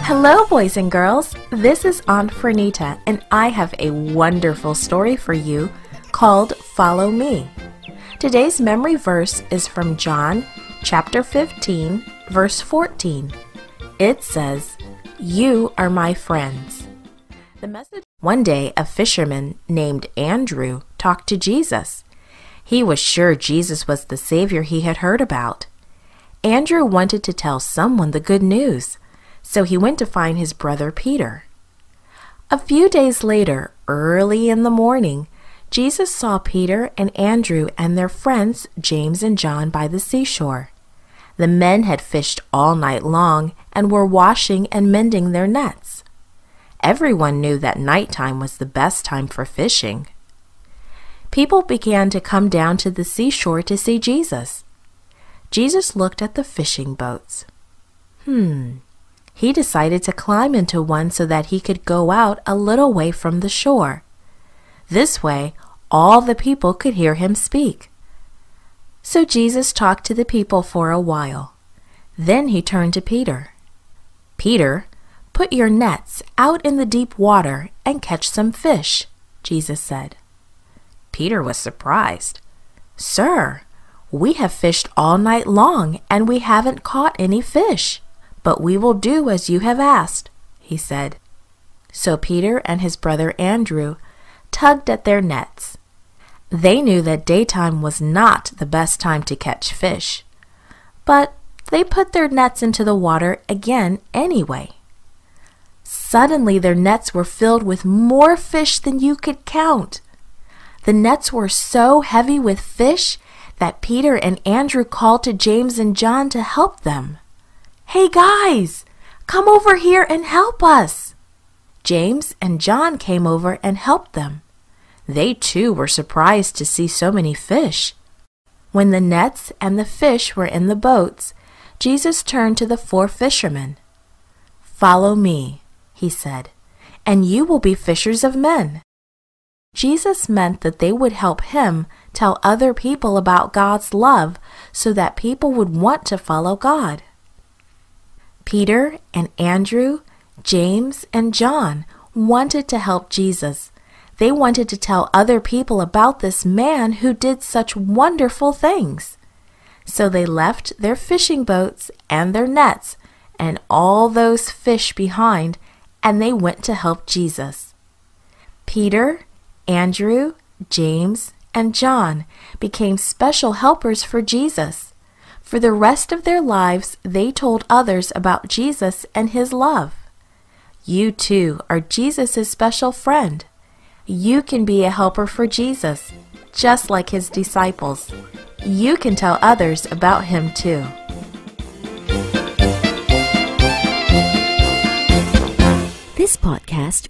Hello, boys and girls. This is Aunt Fernita, and I have a wonderful story for you called Follow Me. Today's memory verse is from John chapter 15, verse 14. It says, "You are my friends." The message. One day, a fisherman named Andrew talked to Jesus. He was sure Jesus was the Savior he had heard about. Andrew wanted to tell someone the good news, so he went to find his brother Peter. A few days later, early in the morning, Jesus saw Peter and Andrew and their friends James and John by the seashore. The men had fished all night long and were washing and mending their nets. Everyone knew that nighttime was the best time for fishing. People began to come down to the seashore to see Jesus. Jesus looked at the fishing boats. He decided to climb into one so that he could go out a little way from the shore. This way, all the people could hear him speak. So Jesus talked to the people for a while. Then he turned to Peter. "Peter, put your nets out in the deep water and catch some fish," Jesus said. Peter was surprised. "Sir, we have fished all night long and we haven't caught any fish. But we will do as you have asked," he said. So Peter and his brother Andrew tugged at their nets. They knew that daytime was not the best time to catch fish, but they put their nets into the water again anyway. Suddenly their nets were filled with more fish than you could count. The nets were so heavy with fish that Peter and Andrew called to James and John to help them. "Hey guys, come over here and help us." James and John came over and helped them. They too were surprised to see so many fish. When the nets and the fish were in the boats, Jesus turned to the 4 fishermen. "Follow me," he said, "and you will be fishers of men." Jesus meant that they would help him tell other people about God's love so that people would want to follow God. Peter and Andrew, James and John wanted to help Jesus. They wanted to tell other people about this man who did such wonderful things. So they left their fishing boats and their nets and all those fish behind, and they went to help Jesus. Peter, Andrew, James, and John became special helpers for Jesus. For the rest of their lives, they told others about Jesus and his love. You too are Jesus' special friend. You can be a helper for Jesus, just like his disciples. You can tell others about him too. This podcast